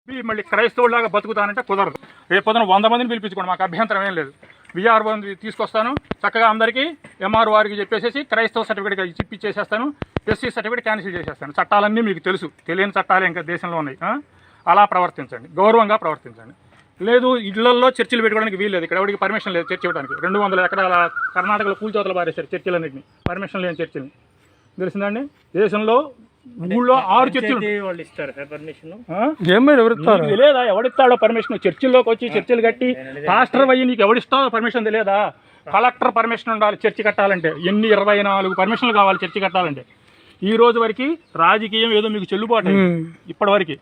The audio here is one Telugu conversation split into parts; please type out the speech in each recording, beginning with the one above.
మళ్ళీ క్రైస్తవులాగా బతుకుతానంటే కుదరదు. రేపు పొద్దున 100 మందిని పిలిపించుకోండి, మాకు అభ్యంతరం ఏం లేదు. విఆర్ఓ తీసుకొస్తాను, చక్కగా అందరికీ ఎంఆర్ఓ వారికి చెప్పేసి క్రైస్తవ సర్టిఫికేట్ ఇప్పించేసేస్తాను, ఎస్సీ సర్టిఫికేట్ క్యాన్సిల్ చేసేస్తాను. చట్టాలన్నీ మీకు తెలుసు, తెలియని చట్టాలు ఇంకా దేశంలో ఉన్నాయి. అలా ప్రవర్తించండి, గౌరవంగా ప్రవర్తించండి. లేదు ఇళ్లలో చర్చిలు పెట్టుకోవడానికి వీల్లేదు, ఇక్కడ ఎవరికి పర్మిషన్ లేదు చర్చ ఇవ్వడానికి. 200 ఎకరాల కర్ణాటకలో కూల్చోతలు పారేశారు చర్చిలన్నింటినీ, పర్మిషన్ లేని చర్చిని. తెలిసిందండి, దేశంలో ఊళ్ళో 6 చర్చిలు తెలియదా? ఎవడిస్తాడో పర్మిషన్? చర్చిల్లోకి వచ్చి చర్చిలు కట్టి పాస్టర్ అయ్యి నీకు ఎవడిస్తాడో పర్మిషన్ తెలియదా? కలెక్టర్ పర్మిషన్ ఉండాలి చర్చి కట్టాలంటే. 24 పర్మిషన్లు కావాలి చర్చి కట్టాలంటే. ఈ రోజు వరకు రాజకీయం ఏదో మీకు చెల్లుబాటు ఇప్పటివరకు.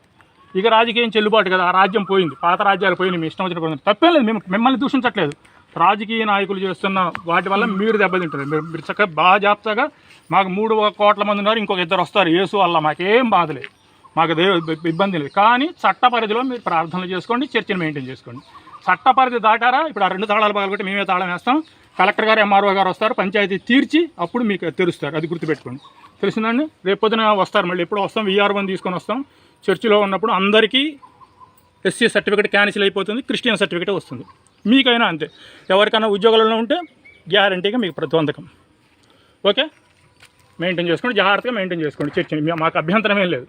ఇక రాజకీయం చెల్లుబాటు కదా, ఆ రాజ్యం పోయింది, పాత రాజ్యాలు పోయినాయి, మీ ఇష్టం వచ్చినప్పుడు తప్పేం లేదు. మిమ్మల్ని దూషించట్లేదు. రాజకీయ నాయకులు చేస్తున్న వాటి వల్ల మీరు దెబ్బతింటారు. మీరు చక్కగా బాగా జాగ్రత్తగా, మాకు 3 కోట్ల మంది ఉన్నారు, ఇంకొక 2 వస్తారు, యేసు వల్ల మాకేం బాధలేదు, మాకు ఇబ్బంది లేదు. కానీ చట్ట పరిధిలో మీరు ప్రార్థనలు చేసుకోండి, చర్చను మెయింటైన్ చేసుకోండి. చట్ట పరిధి దాటారా, ఇప్పుడు ఆ 2 తాళాలు పగలగొట్టి మేమే తాళం వేస్తాం, కలెక్టర్ గారు ఎంఆర్ఓ గారు వస్తారు, పంచాయతీ తీర్చి అప్పుడు మీకు తెరుస్తారు. అది గుర్తుపెట్టుకోండి. తెలిసిందండి, రేపు పొద్దున వస్తారు, మళ్ళీ ఎప్పుడు వస్తాం, విఆర్ఓని తీసుకొని వస్తాం. చర్చిలో ఉన్నప్పుడు అందరికీ ఎస్సీ సర్టిఫికేట్ క్యాన్సిల్ అయిపోతుంది, క్రిస్టియన్ సర్టిఫికేట్ వస్తుంది. మీకైనా అంతే. ఎవరికైనా ఉద్యోగాలలో ఉంటే గ్యారంటీగా మీకు ప్రతిబంధకం. ఓకే, మెయింటైన్ చేసుకోండి, జాగ్రత్తగా మెయింటైన్ చేసుకోండి చర్చిని. మాకు అభ్యంతరం ఏం లేదు.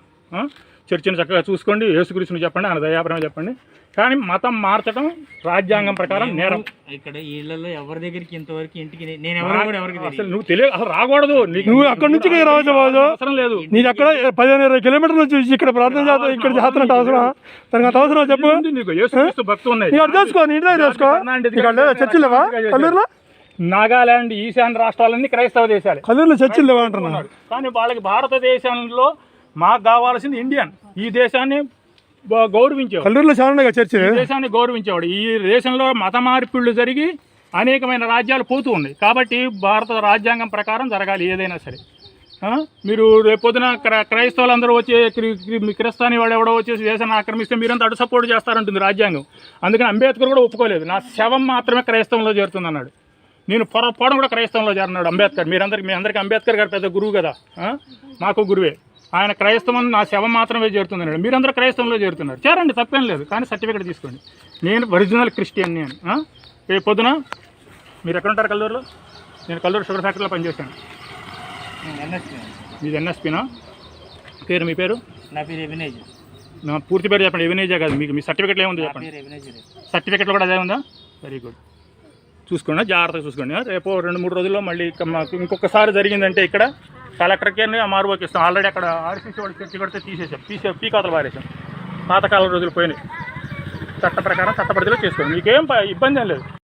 చర్చిని చక్కగా చూసుకోండి, యేసుక్రీస్తుని చెప్పండి, ఆయన దయాపరమే చెప్పండి. కానీ మతం మార్చడం రాజ్యాంగం ప్రకారం నేరం. ఇక్కడ ఇళ్లలో ఎవరి దగ్గరికి ఇంతవరకు ఇంటికి నేను ఎవరికి నువ్వు తెలియదు, అసలు రాకూడదు. నువ్వు అక్కడి నుంచి రావచ్చు, అవసరం లేదు. నీకు అక్కడ 15-20 కిలోమీటర్ల నుంచి ఇక్కడ ప్రార్థన చేస్తావు, ఇక్కడ చేస్తున్నట్టు అవసరం తనకు అంత అవసరం చెప్పు. నీకు యేసుక్రీస్తు భక్తులు ఉన్నాయి, చేసుకో, నీ ఇంట్లో చేసుకో. చర్చిలు లేవా కల్లూరులో? నాగాలాండ్, ఈశాన్య రాష్ట్రాలన్నీ క్రైస్తవ దేశాలు, కల్లూరులో చర్చిలు లేవా అంటున్నాను. కానీ వాళ్ళకి భారతదేశంలో మాకు కావాల్సింది ఇండియన్. ఈ దేశాన్ని గౌరవించేవాడు, కల్లూరులో చాలా చర్చి, దేశాన్ని గౌరవించేవాడు. ఈ దేశంలో మత మార్పిళ్లు జరిగి అనేకమైన రాజ్యాలు పోతూ ఉన్నాయి. కాబట్టి భారత రాజ్యాంగం ప్రకారం జరగాలి ఏదైనా సరే. మీరు రేపొద్దున క్రైస్తవులు అందరూ వచ్చి క్రిస్తాని వాడు ఎవడో వచ్చేసి దేశాన్ని ఆక్రమిస్తే మీరంతా అటు సపోర్ట్ చేస్తారంటుంది రాజ్యాంగం. అందుకని అంబేద్కర్ కూడా ఒప్పుకోలేదు, నా శవం మాత్రమే క్రైస్తవంలో చేరుతుంది అన్నాడు. నేను పొరపాటు కూడా క్రైస్తవంలో చేరినాడు అంబేద్కర్. మీ అందరికీ అంబేద్కర్ గారు పెద్ద గురువు కదా, మాకు గురువే. ఆయన క్రైస్తవం నా శవం మాత్రమే చేరుతుంది అన్నాడు. మీరందరూ క్రైస్తవంలో చేరుతున్నారు, చేరండి, తప్పేం లేదు. కానీ సర్టిఫికేట్ తీసుకోండి. నేను ఒరిజినల్ క్రిస్టియన్. నేను రేపు పొద్దున మీరు ఎక్కడ ఉంటారు? కల్లూరులో. నేను కల్లూరు షుగర్ ఫ్యాక్టరీలో పనిచేశాను. మీది ఎన్ఎస్పీనా? పేరు, మీ పేరు? నా పేరు ఎవినేజ్. నా పూర్తి పేరు చెప్పండి. ఎవినేజే కాదు, మీకు మీ సర్టిఫికేట్లో ఏముందో చెప్పండి. సర్టిఫికేట్లో కూడా అదే ఉందా? Very good. చూసుకోండి, జాగ్రత్తగా చూసుకోండి. రేపు 2-3 రోజుల్లో మళ్ళీ ఇంకొకసారి జరిగిందంటే ఇక్కడ కలెక్టర్కి ఎంఆర్ఓకి ఇస్తాం. ఆల్రెడీ అక్కడ ఆర్సీసీ వాళ్ళు చర్చి కొడితే తీసేసాం, పీకాతలు పారేసాం. పాతకాలం రోజులు పోయినాయి. చట్ట ప్రకారం చట్ట పరిధిలో చేసుకోండి, మీకేం ఇబ్బంది ఏం లేదు.